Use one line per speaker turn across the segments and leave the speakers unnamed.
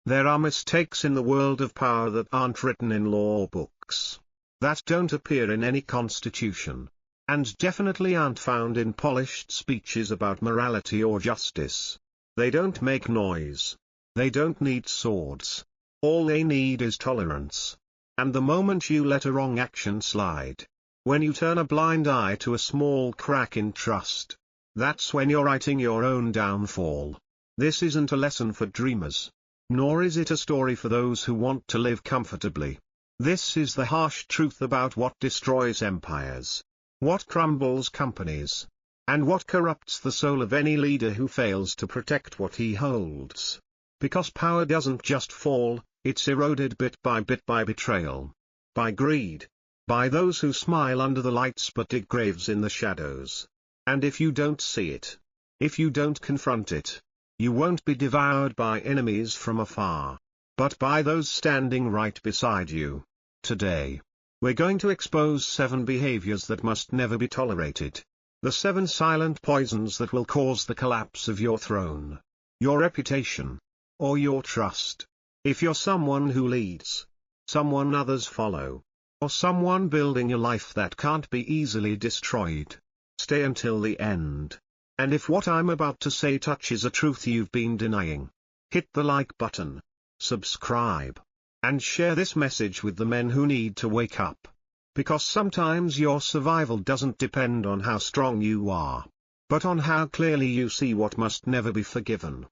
There are mistakes in the world of power that aren't written in law books, that don't appear in any constitution, and definitely aren't found in polished speeches about morality or justice. They don't make noise. They don't need swords. All they need is tolerance. And the moment you let a wrong action slide, when you turn a blind eye to a small crack in trust, that's when you're writing your own downfall. This isn't a lesson for dreamers. Nor is it a story for those who want to live comfortably. This is the harsh truth about what destroys empires, what crumbles companies, and what corrupts the soul of any leader who fails to protect what he holds. Because power doesn't just fall, it's eroded bit by betrayal, by greed, by those who smile under the lights but dig graves in the shadows. And if you don't see it, if you don't confront it, you won't be devoured by enemies from afar, but by those standing right beside you. Today, we're going to expose 7 behaviors that must never be tolerated. The 7 silent poisons that will cause the collapse of your throne, your reputation, or your trust. If you're someone who leads, someone others follow, or someone building a life that can't be easily destroyed, stay until the end. And if what I'm about to say touches a truth you've been denying, hit the like button, subscribe, and share this message with the men who need to wake up. Because sometimes your survival doesn't depend on how strong you are, but on how clearly you see what must never be forgiven.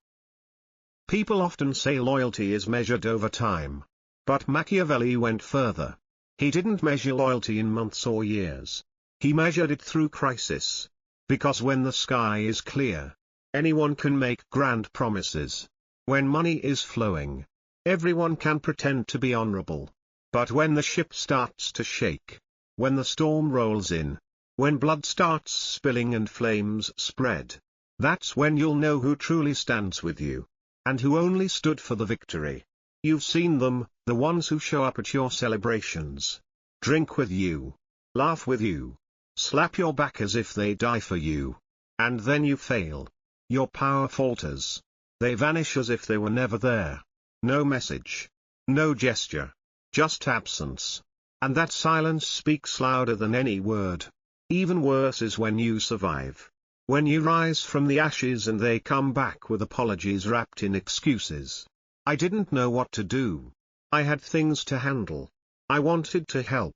People often say loyalty is measured over time. But Machiavelli went further. He didn't measure loyalty in months or years. He measured it through crisis. Because when the sky is clear, anyone can make grand promises. When money is flowing, everyone can pretend to be honorable. But when the ship starts to shake, when the storm rolls in, when blood starts spilling and flames spread, that's when you'll know who truly stands with you, and who only stood for the victory. You've seen them, the ones who show up at your celebrations, drink with you, laugh with you, slap your back as if they die for you. And then you fail. Your power falters. They vanish as if they were never there. No message. No gesture. Just absence. And that silence speaks louder than any word. Even worse is when you survive. When you rise from the ashes and they come back with apologies wrapped in excuses. I didn't know what to do. I had things to handle. I wanted to help.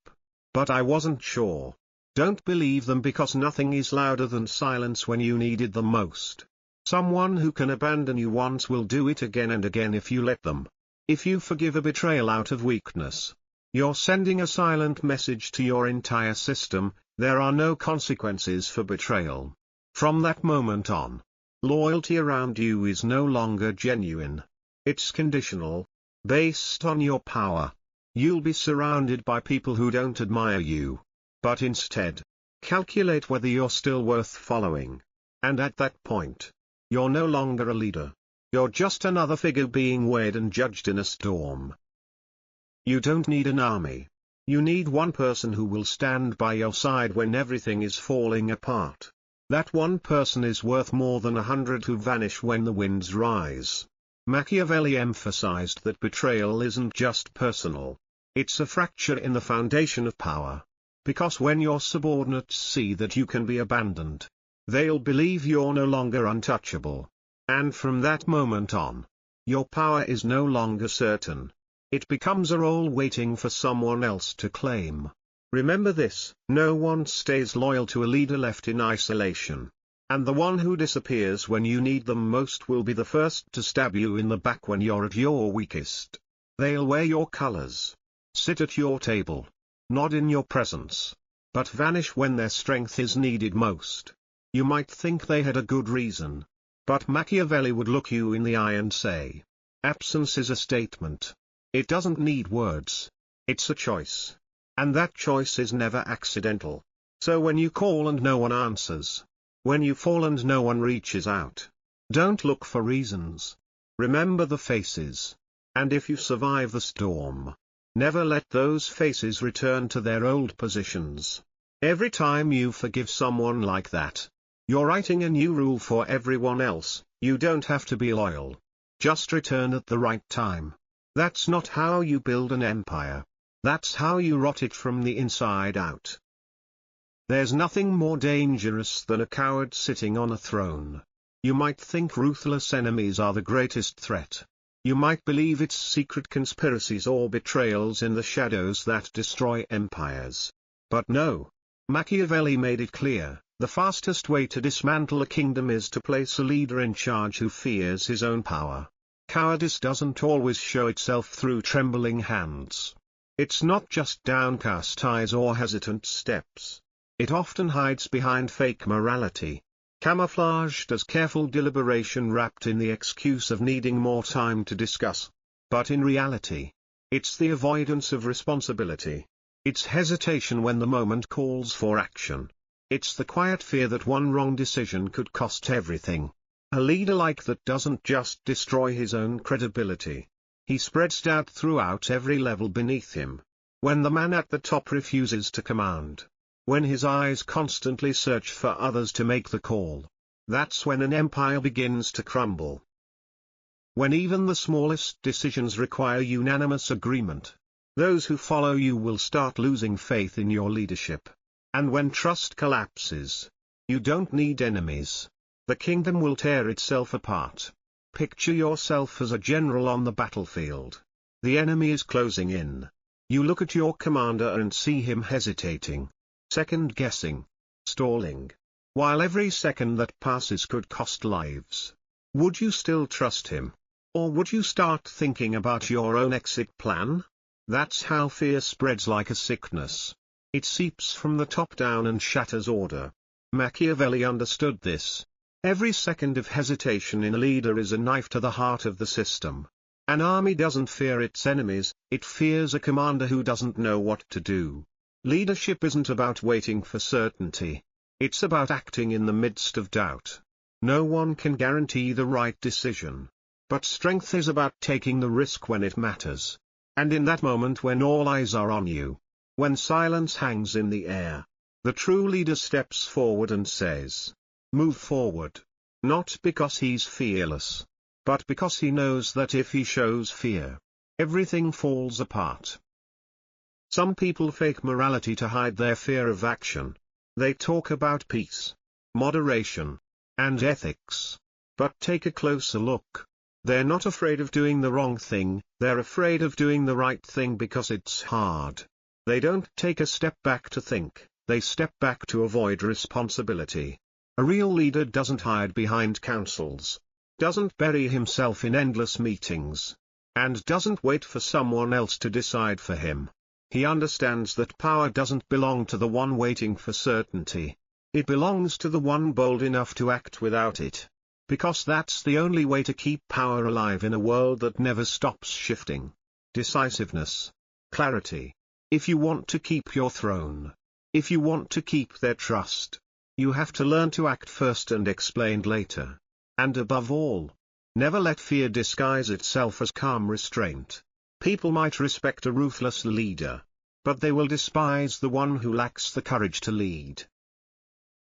But I wasn't sure. Don't believe them, because nothing is louder than silence when you needed them most. Someone who can abandon you once will do it again and again if you let them. If you forgive a betrayal out of weakness, you're sending a silent message to your entire system: there are no consequences for betrayal. From that moment on, loyalty around you is no longer genuine. It's conditional, based on your power. You'll be surrounded by people who don't admire you, but instead calculate whether you're still worth following. And at that point, you're no longer a leader. You're just another figure being weighed and judged in a storm. You don't need an army. You need one person who will stand by your side when everything is falling apart. That one person is worth more than 100 who vanish when the winds rise. Machiavelli emphasized that betrayal isn't just personal. It's a fracture in the foundation of power. Because when your subordinates see that you can be abandoned, they'll believe you're no longer untouchable. And from that moment on, your power is no longer certain. It becomes a role waiting for someone else to claim. Remember this: no one stays loyal to a leader left in isolation. And the one who disappears when you need them most will be the first to stab you in the back when you're at your weakest. They'll wear your colors, sit at your table, nod in your presence, but vanish when their strength is needed most. You might think they had a good reason, but Machiavelli would look you in the eye and say, absence is a statement. It doesn't need words. It's a choice. And that choice is never accidental. So when you call and no one answers, when you fall and no one reaches out, don't look for reasons. Remember the faces. And if you survive the storm, never let those faces return to their old positions. Every time you forgive someone like that, you're writing a new rule for everyone else. You don't have to be loyal. Just return at the right time. That's not how you build an empire. That's how you rot it from the inside out. There's nothing more dangerous than a coward sitting on a throne. You might think ruthless enemies are the greatest threat. You might believe it's secret conspiracies or betrayals in the shadows that destroy empires. But no. Machiavelli made it clear, the fastest way to dismantle a kingdom is to place a leader in charge who fears his own power. Cowardice doesn't always show itself through trembling hands. It's not just downcast eyes or hesitant steps. It often hides behind fake morality, camouflaged as careful deliberation wrapped in the excuse of needing more time to discuss. But in reality, it's the avoidance of responsibility. It's hesitation when the moment calls for action. It's the quiet fear that one wrong decision could cost everything. A leader like that doesn't just destroy his own credibility. He spreads doubt throughout every level beneath him. When the man at the top refuses to command, when his eyes constantly search for others to make the call, that's when an empire begins to crumble. When even the smallest decisions require unanimous agreement, those who follow you will start losing faith in your leadership. And when trust collapses, you don't need enemies. The kingdom will tear itself apart. Picture yourself as a general on the battlefield. The enemy is closing in. You look at your commander and see him hesitating, second-guessing, stalling, while every second that passes could cost lives. Would you still trust him? Or would you start thinking about your own exit plan? That's how fear spreads like a sickness. It seeps from the top down and shatters order. Machiavelli understood this. Every second of hesitation in a leader is a knife to the heart of the system. An army doesn't fear its enemies, it fears a commander who doesn't know what to do. Leadership isn't about waiting for certainty. It's about acting in the midst of doubt. No one can guarantee the right decision. But strength is about taking the risk when it matters. And in that moment when all eyes are on you, when silence hangs in the air, the true leader steps forward and says, "Move forward." Not because he's fearless, but because he knows that if he shows fear, everything falls apart. Some people fake morality to hide their fear of action. They talk about peace, moderation, and ethics. But take a closer look. They're not afraid of doing the wrong thing, they're afraid of doing the right thing because it's hard. They don't take a step back to think, they step back to avoid responsibility. A real leader doesn't hide behind councils, doesn't bury himself in endless meetings, and doesn't wait for someone else to decide for him. He understands that power doesn't belong to the one waiting for certainty. It belongs to the one bold enough to act without it. Because that's the only way to keep power alive in a world that never stops shifting. Decisiveness. Clarity. If you want to keep your throne, if you want to keep their trust, you have to learn to act first and explain later. And above all, never let fear disguise itself as calm restraint. People might respect a ruthless leader, but they will despise the one who lacks the courage to lead.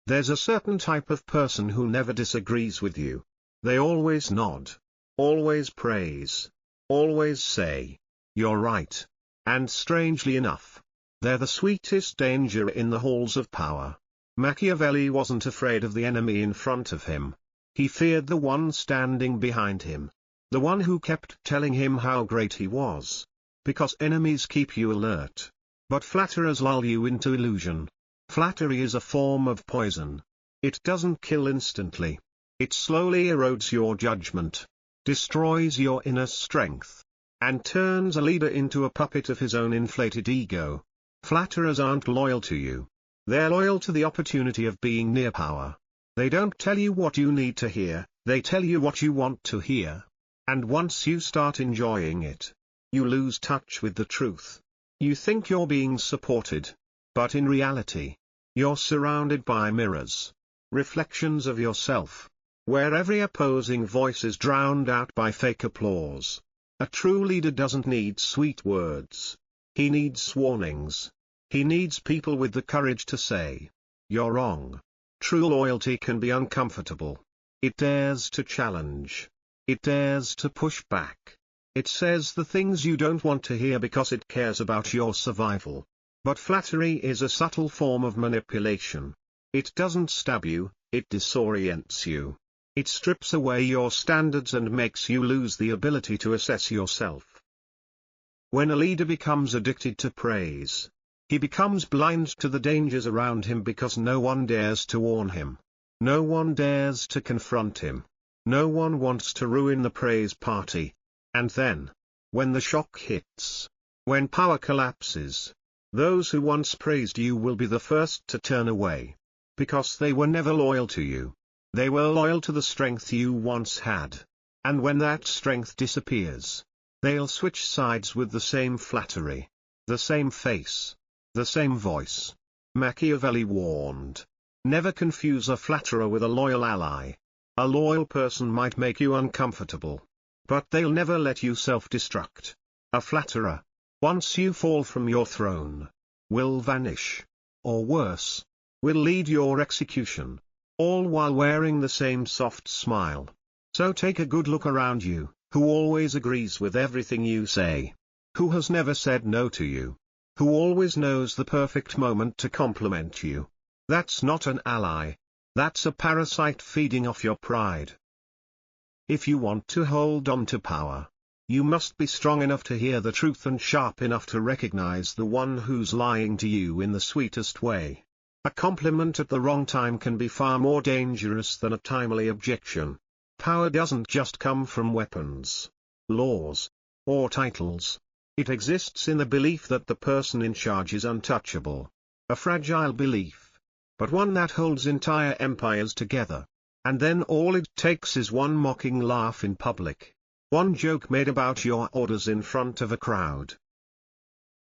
There's a certain type of person who never disagrees with you. They always nod, always praise, always say, "You're right." And strangely enough, they're the sweetest danger in the halls of power. Machiavelli wasn't afraid of the enemy in front of him. He feared the one standing behind him, the one who kept telling him how great he was. Because enemies keep you alert, but flatterers lull you into illusion. Flattery is a form of poison. It doesn't kill instantly. It slowly erodes your judgment, destroys your inner strength, and turns a leader into a puppet of his own inflated ego. Flatterers aren't loyal to you. They're loyal to the opportunity of being near power. They don't tell you what you need to hear, they tell you what you want to hear. And once you start enjoying it, you lose touch with the truth. You think you're being supported, but in reality, you're surrounded by mirrors, reflections of yourself, where every opposing voice is drowned out by fake applause. A true leader doesn't need sweet words. He needs warnings. He needs people with the courage to say, "You're wrong." True loyalty can be uncomfortable. It dares to challenge. It dares to push back. It says the things you don't want to hear because it cares about your survival. But flattery is a subtle form of manipulation. It doesn't stab you, it disorients you. It strips away your standards and makes you lose the ability to assess yourself. When a leader becomes addicted to praise, he becomes blind to the dangers around him because no one dares to warn him. No one dares to confront him. No one wants to ruin the praise party. And then, when the shock hits, when power collapses, those who once praised you will be the first to turn away. Because they were never loyal to you. They were loyal to the strength you once had. And when that strength disappears, they'll switch sides with the same flattery, the same face, the same voice. Machiavelli warned, never confuse a flatterer with a loyal ally. A loyal person might make you uncomfortable, but they'll never let you self-destruct. A flatterer, once you fall from your throne, will vanish. Or worse, will lead your execution, all while wearing the same soft smile. So take a good look around you, who always agrees with everything you say, who has never said no to you, who always knows the perfect moment to compliment you. That's not an ally. That's a parasite feeding off your pride. If you want to hold on to power, you must be strong enough to hear the truth and sharp enough to recognize the one who's lying to you in the sweetest way. A compliment at the wrong time can be far more dangerous than a timely objection. Power doesn't just come from weapons, laws, or titles. It exists in the belief that the person in charge is untouchable. A fragile belief, but one that holds entire empires together. And then all it takes is one mocking laugh in public. One joke made about your orders in front of a crowd.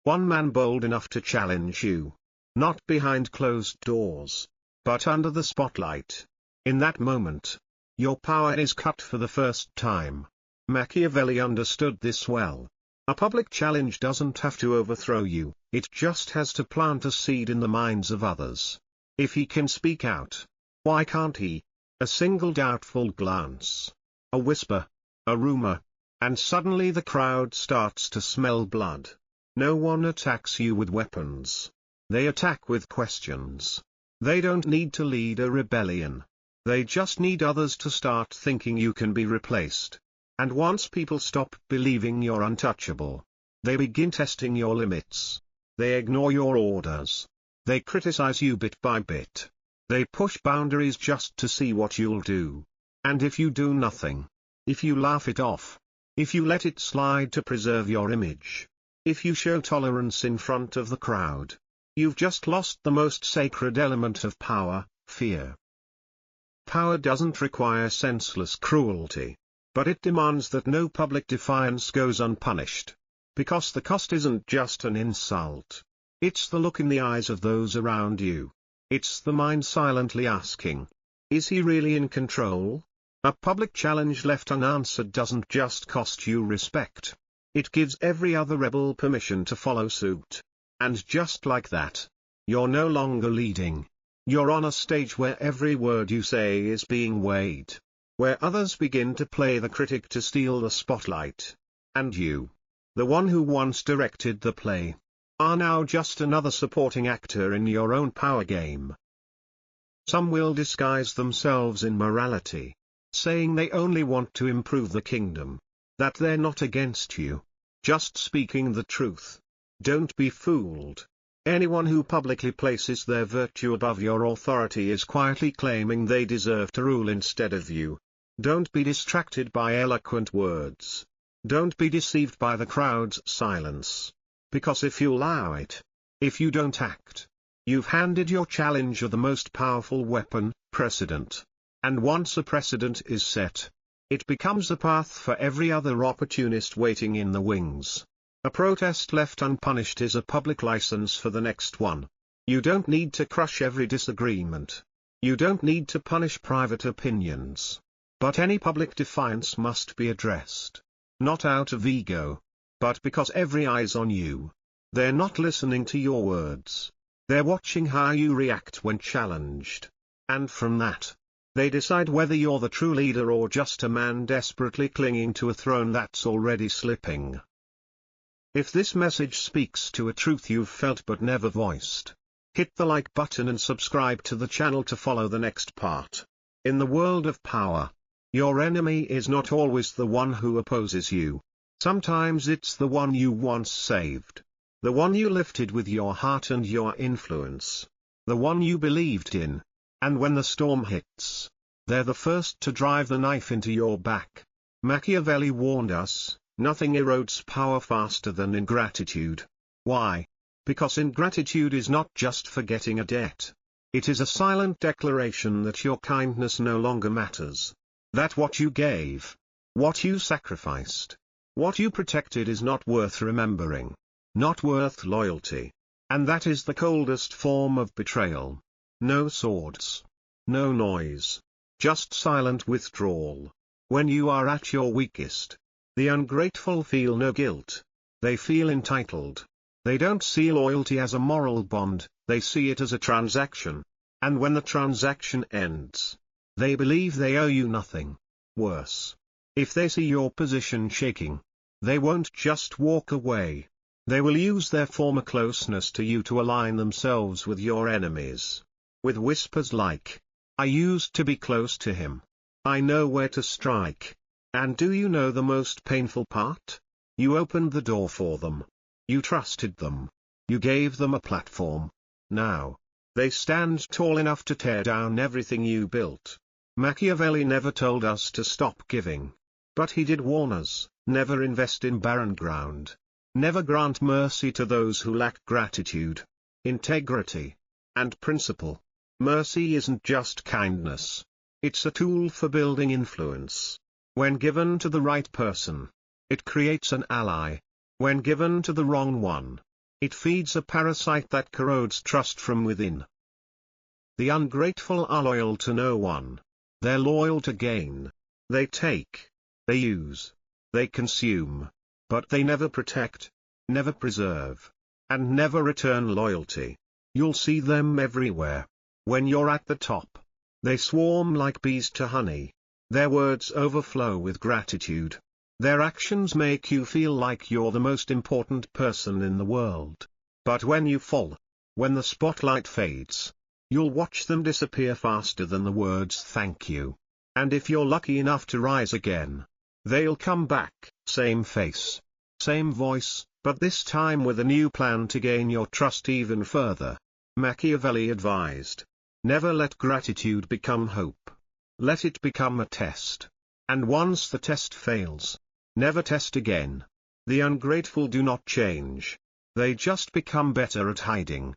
One man bold enough to challenge you. Not behind closed doors, but under the spotlight. In that moment, your power is cut for the first time. Machiavelli understood this well. A public challenge doesn't have to overthrow you, it just has to plant a seed in the minds of others. If he can speak out, why can't he? A single doubtful glance, a whisper, a rumor, and suddenly the crowd starts to smell blood. No one attacks you with weapons. They attack with questions. They don't need to lead a rebellion. They just need others to start thinking you can be replaced. And once people stop believing you're untouchable, they begin testing your limits. They ignore your orders. They criticize you bit by bit. They push boundaries just to see what you'll do. And if you do nothing, if you laugh it off, if you let it slide to preserve your image, if you show tolerance in front of the crowd, you've just lost the most sacred element of power, fear. Power doesn't require senseless cruelty, but it demands that no public defiance goes unpunished. Because the cost isn't just an insult. It's the look in the eyes of those around you. It's the mind silently asking, is he really in control? A public challenge left unanswered doesn't just cost you respect. It gives every other rebel permission to follow suit. And just like that, you're no longer leading. You're on a stage where every word you say is being weighed. Where others begin to play the critic to steal the spotlight. And you, the one who once directed the play, are now just another supporting actor in your own power game. Some will disguise themselves in morality, saying they only want to improve the kingdom, that they're not against you, just speaking the truth. Don't be fooled. Anyone who publicly places their virtue above your authority is quietly claiming they deserve to rule instead of you. Don't be distracted by eloquent words. Don't be deceived by the crowd's silence. Because if you allow it, if you don't act, you've handed your challenger the most powerful weapon, precedent. And once a precedent is set, it becomes a path for every other opportunist waiting in the wings. A protest left unpunished is a public license for the next one. You don't need to crush every disagreement. You don't need to punish private opinions. But any public defiance must be addressed. Not out of ego, but because every eye's on you. They're not listening to your words. They're watching how you react when challenged. And from that, They decide whether you're the true leader or just a man desperately clinging to a throne that's already slipping. If this message speaks to a truth you've felt but never voiced, hit the like button and subscribe to the channel to follow the next part. In the world of power, your enemy is not always the one who opposes you. Sometimes it's the one you once saved. The one you lifted with your heart and your influence. The one you believed in. And when the storm hits, they're the first to drive the knife into your back. Machiavelli warned us, nothing erodes power faster than ingratitude. Why? Because ingratitude is not just forgetting a debt. It is a silent declaration that your kindness no longer matters. That what you gave, what you sacrificed, what you protected is not worth remembering. Not worth loyalty. And that is the coldest form of betrayal. No swords. No noise. Just silent withdrawal. When you are at your weakest, the ungrateful feel no guilt. They feel entitled. They don't see loyalty as a moral bond, they see it as a transaction. And when the transaction ends, they believe they owe you nothing. Worse, if they see your position shaking, they won't just walk away. They will use their former closeness to you to align themselves with your enemies. With whispers like, "I used to be close to him. I know where to strike." And do you know the most painful part? You opened the door for them. You trusted them. You gave them a platform. Now, they stand tall enough to tear down everything you built. Machiavelli never told us to stop giving. But he did warn us, never invest in barren ground. Never grant mercy to those who lack gratitude, integrity, and principle. Mercy isn't just kindness. It's a tool for building influence. When given to the right person, it creates an ally. When given to the wrong one, it feeds a parasite that corrodes trust from within. The ungrateful are loyal to no one. They're loyal to gain. They take, they use, they consume. But they never protect, never preserve, and never return loyalty. You'll see them everywhere. When you're at the top, they swarm like bees to honey. Their words overflow with gratitude. Their actions make you feel like you're the most important person in the world. But when you fall, when the spotlight fades, you'll watch them disappear faster than the words thank you. And if you're lucky enough to rise again, they'll come back, same face, same voice, but this time with a new plan to gain your trust even further. Machiavelli advised, never let gratitude become hope. Let it become a test. And once the test fails, never test again. The ungrateful do not change. They just become better at hiding.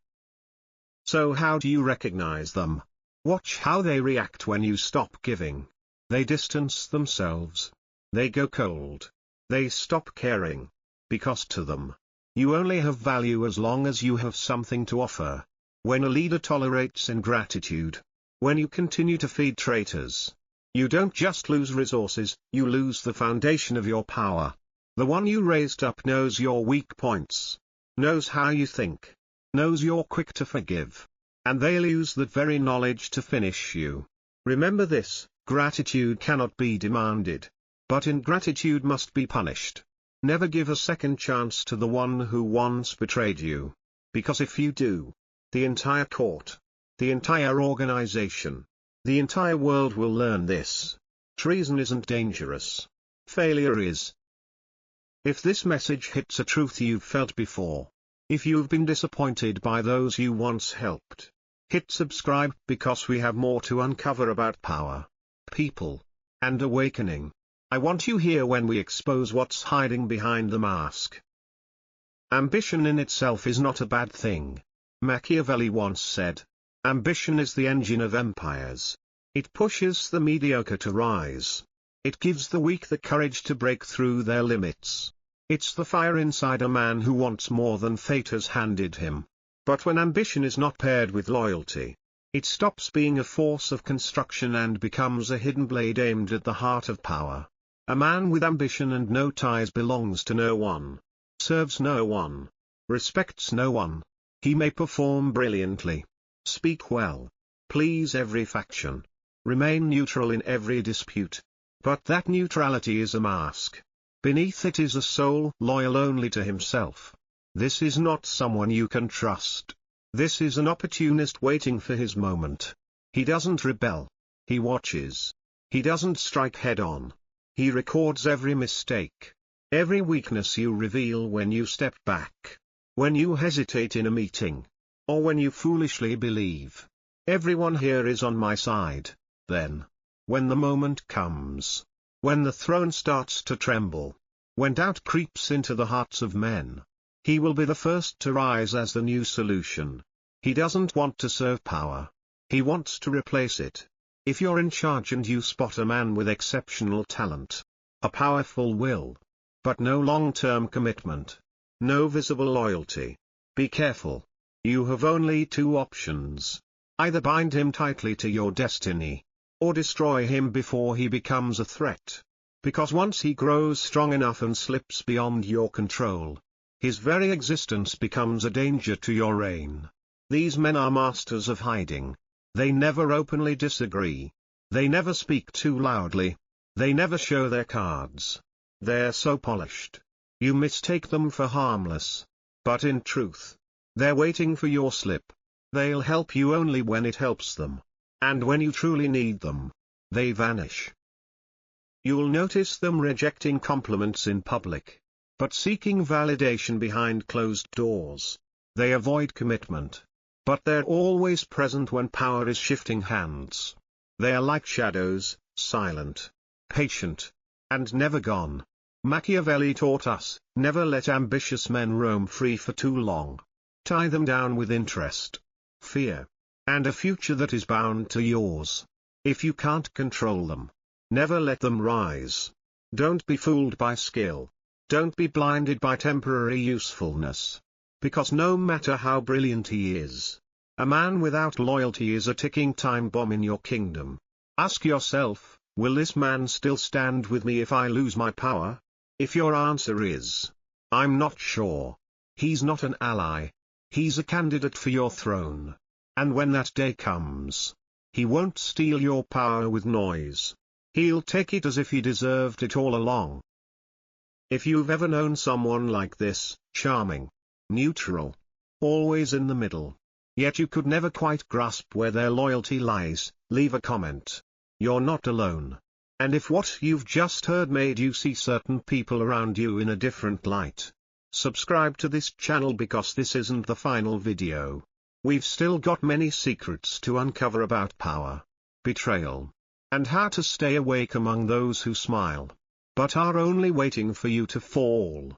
So how do you recognize them? Watch how they react when you stop giving. They distance themselves. They go cold. They stop caring. Because to them, you only have value as long as you have something to offer. When a leader tolerates ingratitude, when you continue to feed traitors, you don't just lose resources, you lose the foundation of your power. The one you raised up knows your weak points, knows how you think, knows you're quick to forgive. And they'll use that very knowledge to finish you. Remember this, gratitude cannot be demanded. But ingratitude must be punished. Never give a second chance to the one who once betrayed you. Because if you do, the entire court, the entire organization, the entire world will learn this. Treason isn't dangerous. Failure is. If this message hits a truth you've felt before, if you've been disappointed by those you once helped, hit subscribe because we have more to uncover about power, people, and awakening. I want you here when we expose what's hiding behind the mask. Ambition in itself is not a bad thing. Machiavelli once said, ambition is the engine of empires. It pushes the mediocre to rise. It gives the weak the courage to break through their limits. It's the fire inside a man who wants more than fate has handed him. But when ambition is not paired with loyalty, it stops being a force of construction and becomes a hidden blade aimed at the heart of power. A man with ambition and no ties belongs to no one, serves no one, respects no one. He may perform brilliantly, speak well, please every faction, Remain neutral in every dispute. But that neutrality is a mask. Beneath it is a soul loyal only to himself. This is not someone you can trust. This is an opportunist waiting for his moment. He doesn't rebel. He watches. He doesn't strike head-on. He records every mistake. Every weakness you reveal when you step back. When you hesitate in a meeting. Or when you foolishly believe. Everyone here is on my side. Then, when the moment comes, when the throne starts to tremble, when doubt creeps into the hearts of men, he will be the first to rise as the new solution. He doesn't want to serve power. He wants to replace it. If you're in charge and you spot a man with exceptional talent, a powerful will, but no long-term commitment, no visible loyalty, be careful. You have only two options. Either bind him tightly to your destiny, or destroy him before he becomes a threat. Because once he grows strong enough and slips beyond your control, his very existence becomes a danger to your reign. These men are masters of hiding. They never openly disagree. They never speak too loudly. They never show their cards. They're so polished. You mistake them for harmless. But in truth, they're waiting for your slip. They'll help you only when it helps them. And when you truly need them, they vanish. You'll notice them rejecting compliments in public, but seeking validation behind closed doors. They avoid commitment, but they're always present when power is shifting hands. They are like shadows, silent, patient, and never gone. Machiavelli taught us, never let ambitious men roam free for too long. Tie them down with interest, fear, and a future that is bound to yours. If you can't control them, never let them rise. Don't be fooled by skill. Don't be blinded by temporary usefulness. Because no matter how brilliant he is, a man without loyalty is a ticking time bomb in your kingdom. Ask yourself, will this man still stand with me if I lose my power? If your answer is, I'm not sure, he's not an ally. He's a candidate for your throne. And when that day comes, he won't steal your power with noise. He'll take it as if he deserved it all along. If you've ever known someone like this, charming, neutral, always in the middle, yet you could never quite grasp where their loyalty lies, leave a comment. You're not alone. And if what you've just heard made you see certain people around you in a different light, subscribe to this channel because this isn't the final video. We've still got many secrets to uncover about power, betrayal, and how to stay awake among those who smile, but are only waiting for you to fall.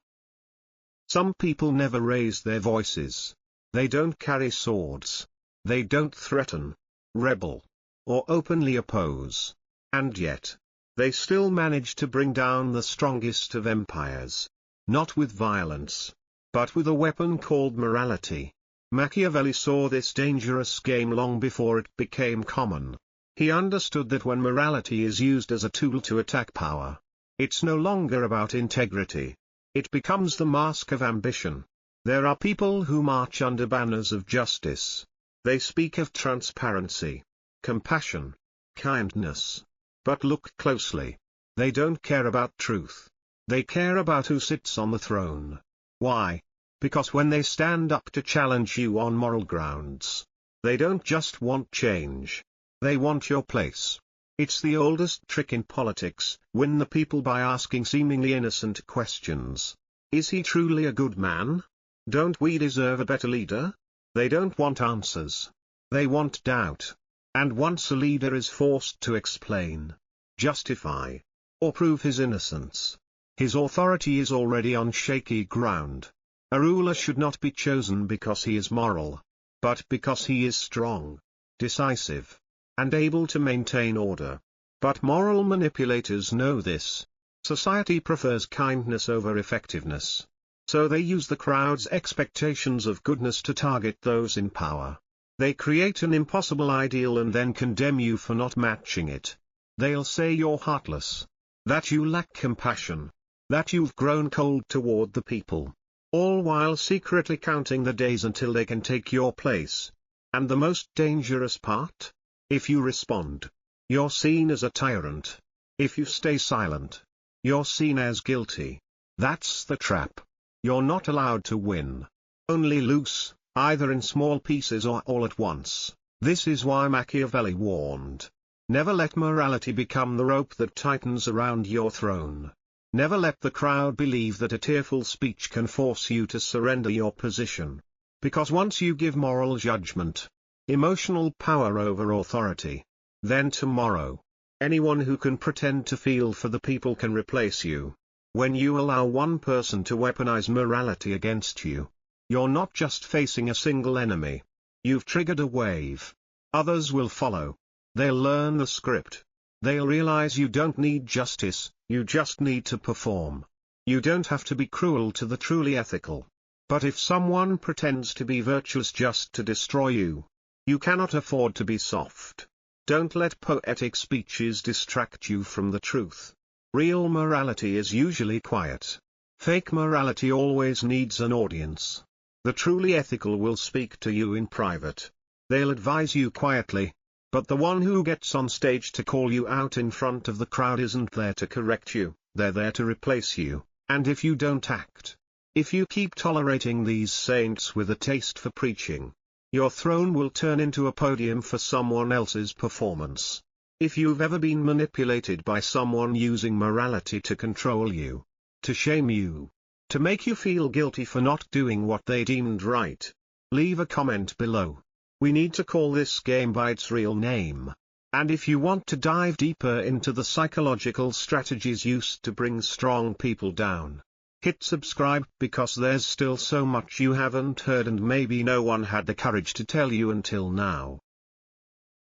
Some people never raise their voices. They don't carry swords. They don't threaten, rebel, or openly oppose. And yet, they still manage to bring down the strongest of empires. Not with violence, but with a weapon called morality. Machiavelli saw this dangerous game long before it became common. He understood that when morality is used as a tool to attack power, it's no longer about integrity. It becomes the mask of ambition. There are people who march under banners of justice. They speak of transparency, compassion, kindness. But look closely. They don't care about truth. They care about who sits on the throne. Why? Because when they stand up to challenge you on moral grounds, they don't just want change. They want your place. It's the oldest trick in politics, win the people by asking seemingly innocent questions. Is he truly a good man? Don't we deserve a better leader? They don't want answers. They want doubt. And once a leader is forced to explain, justify, or prove his innocence, his authority is already on shaky ground. A ruler should not be chosen because he is moral, but because he is strong, decisive, and able to maintain order. But moral manipulators know this. Society prefers kindness over effectiveness. So they use the crowd's expectations of goodness to target those in power. They create an impossible ideal and then condemn you for not matching it. They'll say you're heartless, that you lack compassion, that you've grown cold toward the people, all while secretly counting the days until they can take your place. And the most dangerous part? If you respond, you're seen as a tyrant. If you stay silent, you're seen as guilty. That's the trap. You're not allowed to win. Only lose, either in small pieces or all at once. This is why Machiavelli warned. Never let morality become the rope that tightens around your throne. Never let the crowd believe that a tearful speech can force you to surrender your position. Because once you give moral judgment, emotional power over authority, then tomorrow, anyone who can pretend to feel for the people can replace you. When you allow one person to weaponize morality against you, you're not just facing a single enemy. You've triggered a wave. Others will follow. They'll learn the script. They'll realize you don't need justice, you just need to perform. You don't have to be cruel to the truly ethical. But if someone pretends to be virtuous just to destroy you, you cannot afford to be soft. Don't let poetic speeches distract you from the truth. Real morality is usually quiet. Fake morality always needs an audience. The truly ethical will speak to you in private. They'll advise you quietly. But the one who gets on stage to call you out in front of the crowd isn't there to correct you, they're there to replace you, and if you don't act, if you keep tolerating these saints with a taste for preaching, your throne will turn into a podium for someone else's performance. If you've ever been manipulated by someone using morality to control you, to shame you, to make you feel guilty for not doing what they deemed right, leave a comment below. We need to call this game by its real name. And if you want to dive deeper into the psychological strategies used to bring strong people down, hit subscribe because there's still so much you haven't heard and maybe no one had the courage to tell you until now.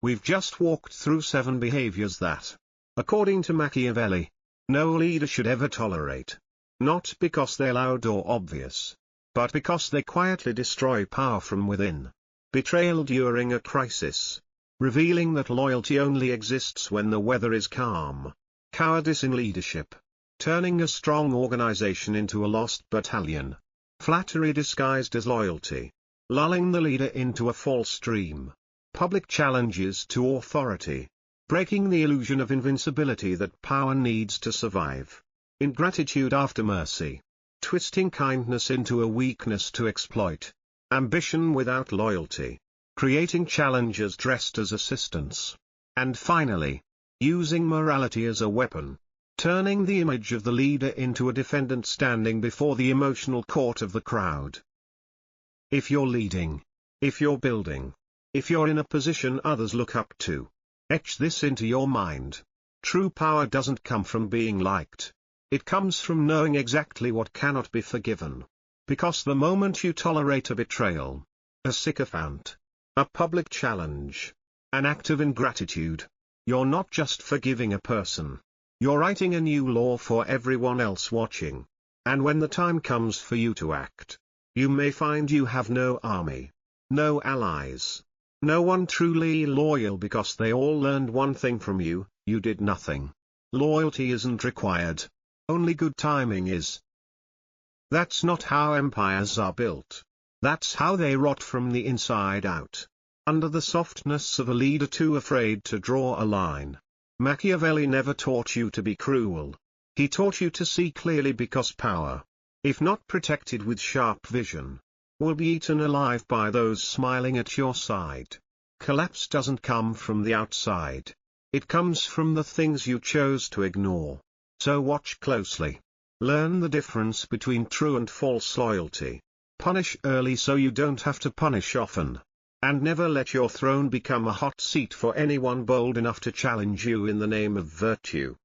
We've just walked through 7 behaviors that, according to Machiavelli, no leader should ever tolerate. Not because they're loud or obvious, but because they quietly destroy power from within. Betrayal during a crisis. Revealing that loyalty only exists when the weather is calm. Cowardice in leadership. Turning a strong organization into a lost battalion. Flattery disguised as loyalty. Lulling the leader into a false dream. Public challenges to authority. Breaking the illusion of invincibility that power needs to survive. Ingratitude after mercy. Twisting kindness into a weakness to exploit. Ambition without loyalty. Creating challenges dressed as assistance. And finally, using morality as a weapon. Turning the image of the leader into a defendant standing before the emotional court of the crowd. If you're leading, if you're building, if you're in a position others look up to, etch this into your mind. True power doesn't come from being liked. It comes from knowing exactly what cannot be forgiven. Because the moment you tolerate a betrayal, a sycophant, a public challenge, an act of ingratitude, you're not just forgiving a person. You're writing a new law for everyone else watching. And when the time comes for you to act, you may find you have no army, no allies, no one truly loyal because they all learned one thing from you: you did nothing. Loyalty isn't required. Only good timing is. That's not how empires are built. That's how they rot from the inside out. Under the softness of a leader too afraid to draw a line. Machiavelli never taught you to be cruel. He taught you to see clearly because power, if not protected with sharp vision, will be eaten alive by those smiling at your side. Collapse doesn't come from the outside. It comes from the things you chose to ignore. So watch closely. Learn the difference between true and false loyalty. Punish early so you don't have to punish often. And never let your throne become a hot seat for anyone bold enough to challenge you in the name of virtue.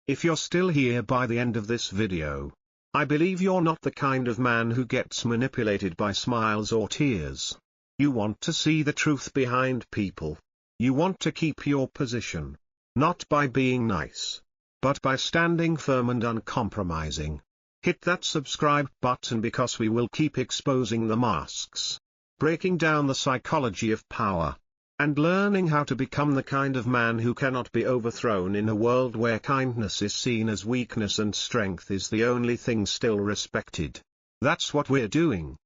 If you're still here by the end of this video, I believe you're not the kind of man who gets manipulated by smiles or tears. You want to see the truth behind people. You want to keep your position. Not by being nice, but by standing firm and uncompromising. Hit that subscribe button because we will keep exposing the masks, breaking down the psychology of power, and learning how to become the kind of man who cannot be overthrown in a world where kindness is seen as weakness and strength is the only thing still respected. That's what we're doing.